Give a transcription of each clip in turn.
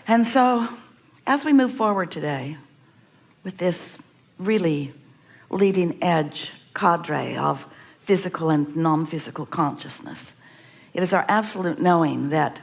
And so as we move forward today with this really leading edge cadre of physical and non-physical consciousness, it is our absolute knowing that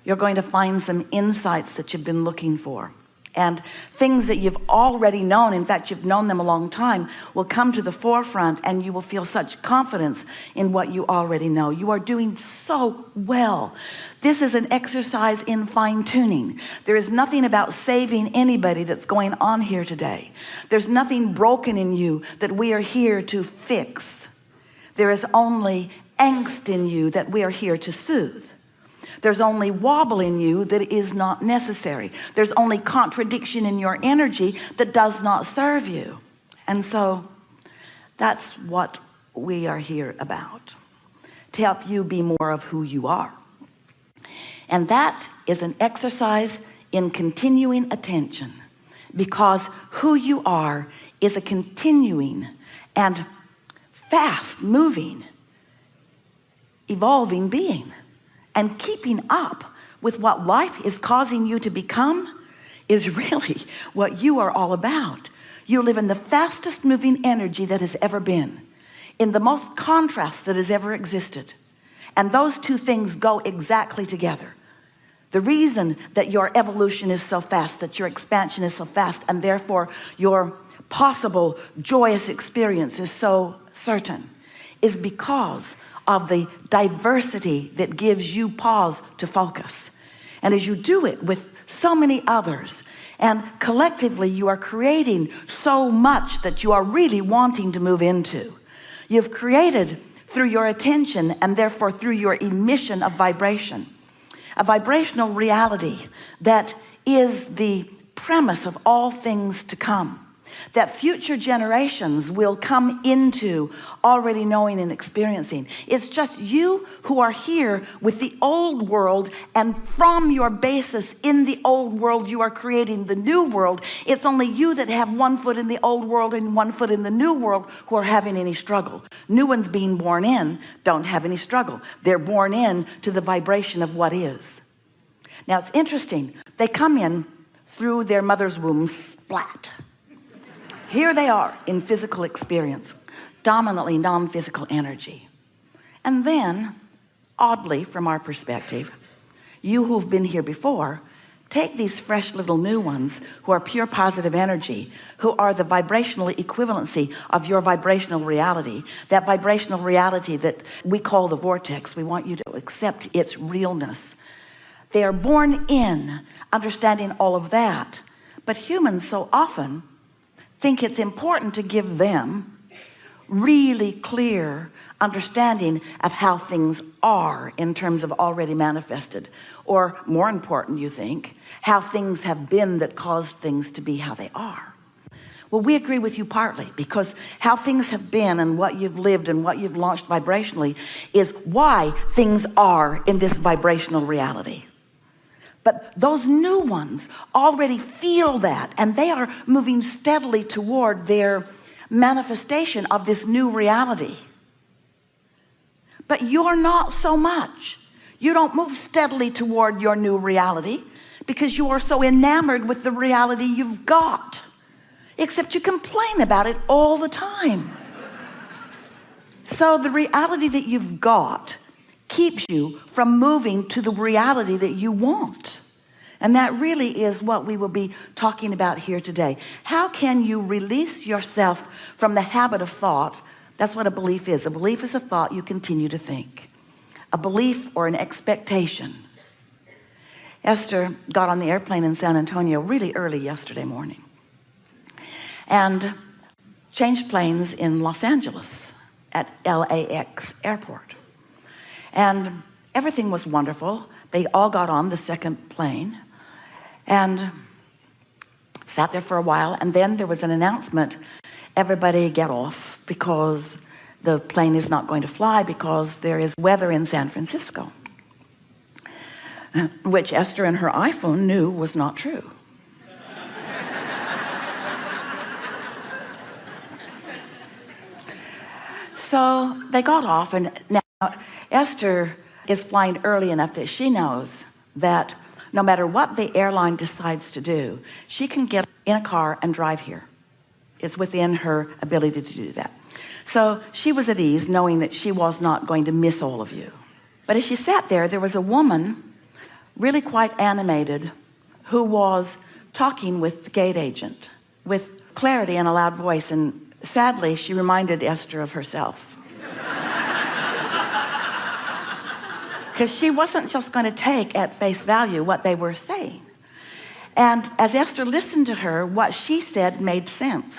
you're going to find some insights that you've been looking for, and things that you've already known, in fact you've known them a long time, will come to the forefront, and you will feel such confidence in what you already know. You are doing so well. This is an exercise in fine-tuning. There is nothing about saving anybody that's going on here today. There's nothing broken in you that we are here to fix. There is only angst in you that we are here to soothe. There's only wobble in you that is not necessary. There's only contradiction in your energy that does not serve you. And so that's what we are here about, to help you be more of who you are. And that is an exercise in continuing attention, because who you are is a continuing and fast moving, evolving being. And keeping up with what life is causing you to become is really what you are all about. You live in the fastest moving energy that has ever been, in the most contrast that has ever existed. And those two things go exactly together. The reason that your evolution is so fast, that your expansion is so fast, and therefore your possible joyous experience is so certain, is because of the diversity that gives you pause to focus. And as you do it with so many others, and collectively you are creating so much that you are really wanting to move into. You've created through your attention, and therefore through your emission of vibration, a vibrational reality that is the premise of all things to come, that future generations will come into already knowing and experiencing. It's just you who are here with the old world, and from your basis in the old world you are creating the new world. It's only you that have one foot in the old world and one foot in the new world who are having any struggle. New ones being born in don't have any struggle. They're born in to the vibration of what is. Now it's interesting, they come in through their mother's womb splat. Here they are in physical experience, dominantly non-physical energy. And then, oddly from our perspective, you who've been here before, take these fresh little new ones who are pure positive energy, who are the vibrational equivalency of your vibrational reality, that vibrational reality that we call the vortex. We want you to accept its realness. They are born in understanding all of that. But humans so often think it's important to give them really clear understanding of how things are in terms of already manifested, or more important, you think, how things have been that caused things to be how they are. Well, we agree with you partly, because how things have been and what you've lived and what you've launched vibrationally is why things are in this vibrational reality. But those new ones already feel that, and they are moving steadily toward their manifestation of this new reality. But you're not so much. You don't move steadily toward your new reality because you are so enamored with the reality you've got, except you complain about it all the time. So the reality that you've got keeps you from moving to the reality that you want. And that really is what we will be talking about here today. How can you release yourself from the habit of thought? That's what a belief is. A belief is a thought you continue to think. A belief or an expectation. Esther got on the airplane in San Antonio really early yesterday morning and changed planes in Los Angeles at LAX airport. And everything was wonderful. They all got on the second plane and sat there for a while, and then there was an announcement, everybody get off because the plane is not going to fly because there is weather in San Francisco, which Esther and her iPhone knew was not true. So they got off, and now Esther is flying early enough that she knows that no matter what the airline decides to do, she can get in a car and drive here. It's within her ability to do that. So she was at ease, knowing that she was not going to miss all of you. But as she sat there, there was a woman, really quite animated, who was talking with the gate agent with clarity and a loud voice. And sadly, she reminded Esther of herself. Because she wasn't just going to take at face value what they were saying. And as Esther listened to her, what she said made sense,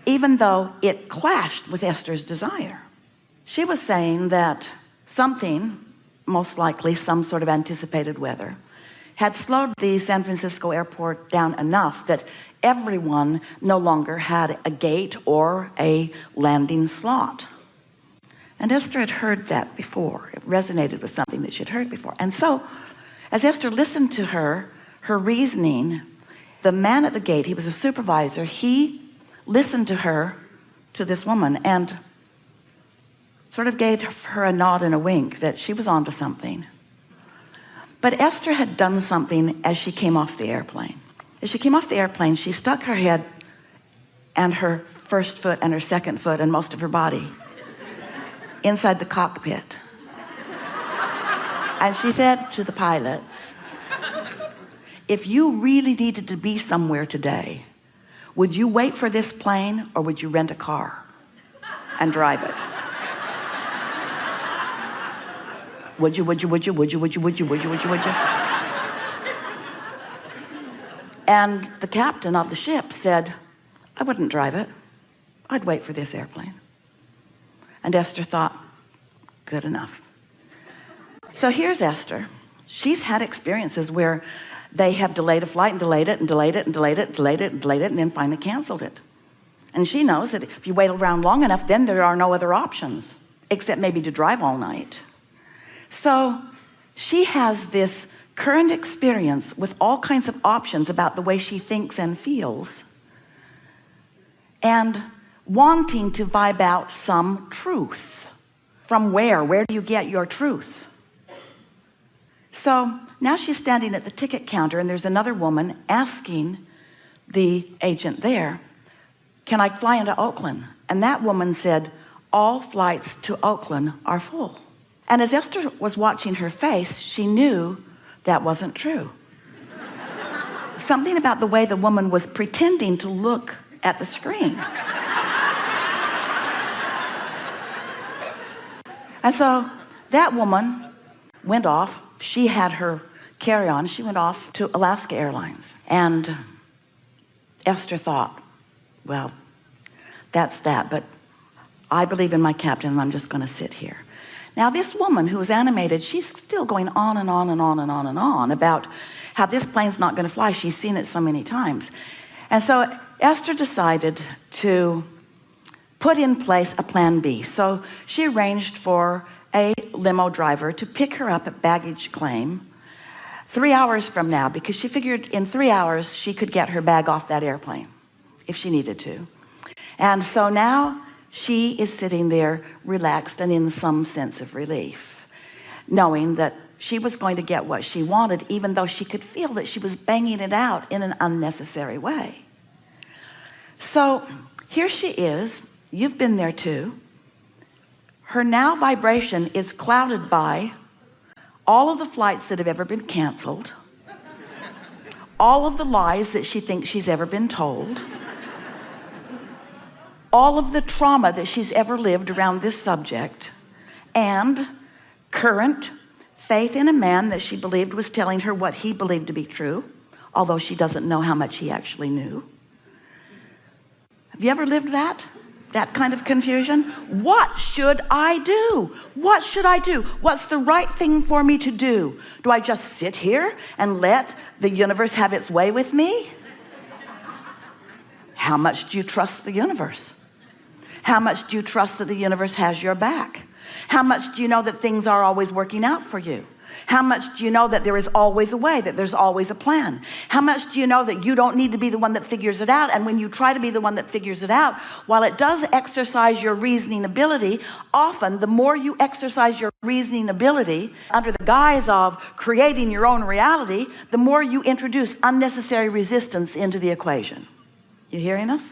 even though it clashed with Esther's desire. She was saying that something, most likely some sort of anticipated weather, had slowed the San Francisco airport down enough that everyone no longer had a gate or a landing slot. And Esther had heard that before. It resonated with something that she'd heard before. And so as Esther listened to her reasoning, the man at the gate, he was a supervisor, he listened to her, to this woman, and sort of gave her a nod and a wink that she was onto something. But Esther had done something as she came off the airplane. As she came off the airplane, she stuck her head and her first foot and her second foot and most of her body inside the cockpit. And she said to the pilots, if you really needed to be somewhere today, would you wait for this plane or would you rent a car and drive it? Would you? And the captain of the ship said, I wouldn't drive it. I'd wait for this airplane. And Esther thought, good enough. So here's Esther. She's had experiences where they have delayed a flight and delayed it and delayed it and delayed it and delayed it and delayed it and then finally canceled it. And she knows that if you wait around long enough, then there are no other options except maybe to drive all night. So she has this current experience with all kinds of options about the way she thinks and feels, and wanting to vibe out some truth. From where? Where do you get your truth? So now she's standing at the ticket counter and there's another woman asking the agent there, can I fly into Oakland? And that woman said, all flights to Oakland are full. And as Esther was watching her face, she knew that wasn't true. Something about the way the woman was pretending to look at the screen. And so that woman went off. She had her carry-on. She went off to Alaska Airlines. And Esther thought, well, that's that, but I believe in my captain and I'm just going to sit here. Now this woman who was animated, she's still going on and on and on and on and on about how this plane's not going to fly. She's seen it so many times. And so Esther decided to put in place a plan B. So she arranged for a limo driver to pick her up at baggage claim 3 hours from now, because she figured in 3 hours she could get her bag off that airplane if she needed to. And so now she is sitting there relaxed and in some sense of relief, knowing that she was going to get what she wanted, even though she could feel that she was banging it out in an unnecessary way. So here she is. You've been there too. Her now vibration is clouded by all of the flights that have ever been canceled, all of the lies that she thinks she's ever been told, all of the trauma that she's ever lived around this subject, and current faith in a man that she believed was telling her what he believed to be true, although she doesn't know how much he actually knew. Have you ever lived that kind of confusion? What should I do? What should I do? What's the right thing for me to do? Do I just sit here and let the universe have its way with me? How much do you trust the universe? How much do you trust that the universe has your back? How much do you know that things are always working out for you? How much do you know that there is always a way, that there's always a plan? How much do you know that you don't need to be the one that figures it out? And when you try to be the one that figures it out, while it does exercise your reasoning ability, often the more you exercise your reasoning ability under the guise of creating your own reality, the more you introduce unnecessary resistance into the equation. You hearing us?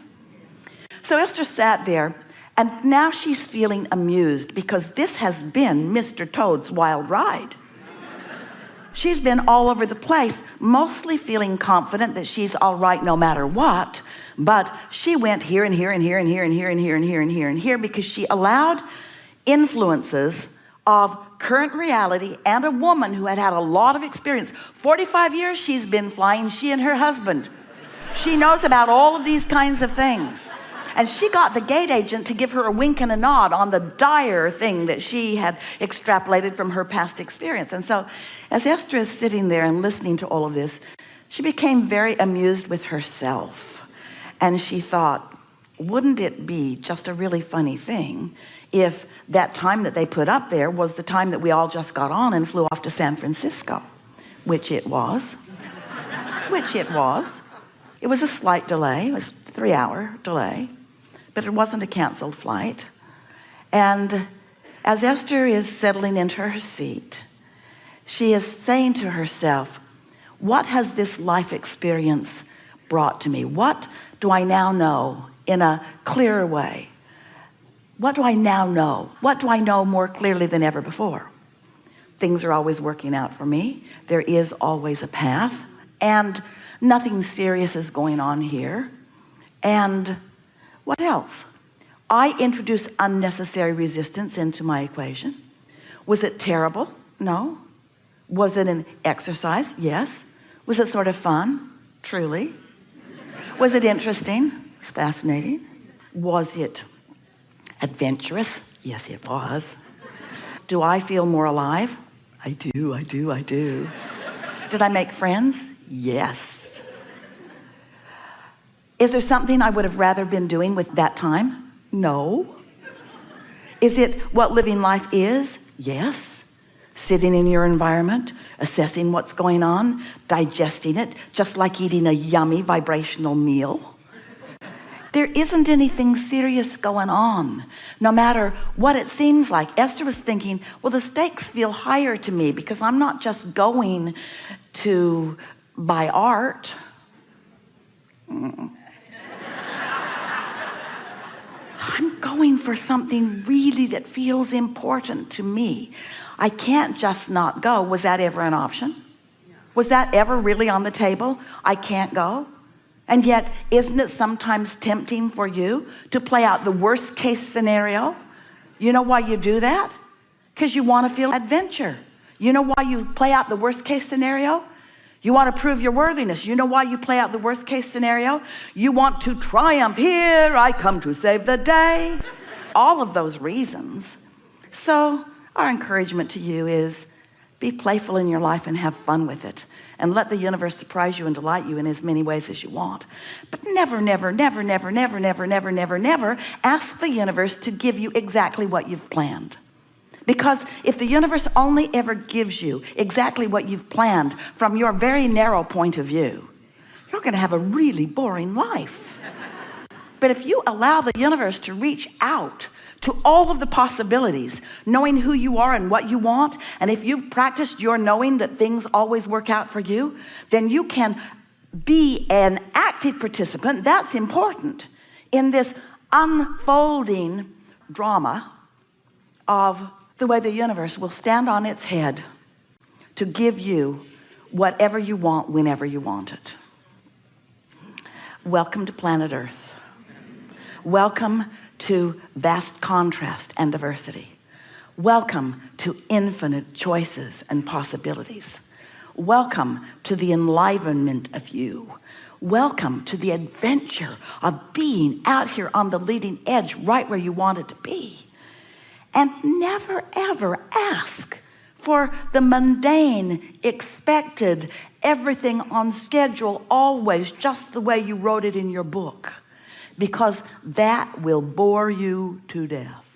So Esther sat there, and now she's feeling amused because this has been Mr. Toad's wild ride. She's been all over the place, mostly feeling confident that she's all right no matter what, but she went here and here and here and here and here and here and here and here and here because she allowed influences of current reality and a woman who had had a lot of experience. 45 years she's been flying, she and her husband. She knows about all of these kinds of things. And she got the gate agent to give her a wink and a nod on the dire thing that she had extrapolated from her past experience. And so as Esther is sitting there and listening to all of this, she became very amused with herself. And she thought, wouldn't it be just a really funny thing if that time that they put up there was the time that we all just got on and flew off to San Francisco, which it was. It was a slight delay. It was a 3-hour delay. But it wasn't a canceled flight. And as Esther is settling into her seat, she is saying to herself, what has this life experience brought to me? What do I now know in a clearer way? What do I now know? What do I know more clearly than ever before? Things are always working out for me. There is always a path. And nothing serious is going on here. And what else? I introduced unnecessary resistance into my equation. Was it terrible? No. Was it an exercise? Yes. Was it sort of fun? Truly. Was it interesting? It's fascinating. Was it adventurous? Yes, it was. Do I feel more alive? I do. Did I make friends? Yes. Is there something I would have rather been doing with that time? No. Is it what living life is? Yes. Sitting in your environment, assessing what's going on, digesting it, just like eating a yummy vibrational meal. There isn't anything serious going on, no matter what it seems like. Esther was thinking, well, the stakes feel higher to me because I'm not just going to buy art. I'm going for something really that feels important to me. I can't just not go. Was that ever an option? Was that ever really on the table? I can't go. And yet, isn't it sometimes tempting for you to play out the worst case scenario? You know why you do that? Because you want to feel adventure. You know why you play out the worst case scenario? You want to prove your worthiness. You know why you play out the worst case scenario? You want to triumph. Here I come to save the day. All of those reasons. So our encouragement to you is be playful in your life and have fun with it. And let the universe surprise you and delight you in as many ways as you want. But never ask the universe to give you exactly what you've planned. Because if the universe only ever gives you exactly what you've planned from your very narrow point of view, you're going to have a really boring life. But if you allow the universe to reach out to all of the possibilities, knowing who you are and what you want, and if you've practiced your knowing that things always work out for you, then you can be an active participant. That's important in this unfolding drama of the way the universe will stand on its head to give you whatever you want whenever you want it. Welcome to planet Earth. Welcome to vast contrast and diversity. Welcome to infinite choices and possibilities. Welcome to the enlivenment of you. Welcome to the adventure of being out here on the leading edge right where you wanted to be. And never ever ask for the mundane, expected, everything on schedule, always just the way you wrote it in your book, because that will bore you to death.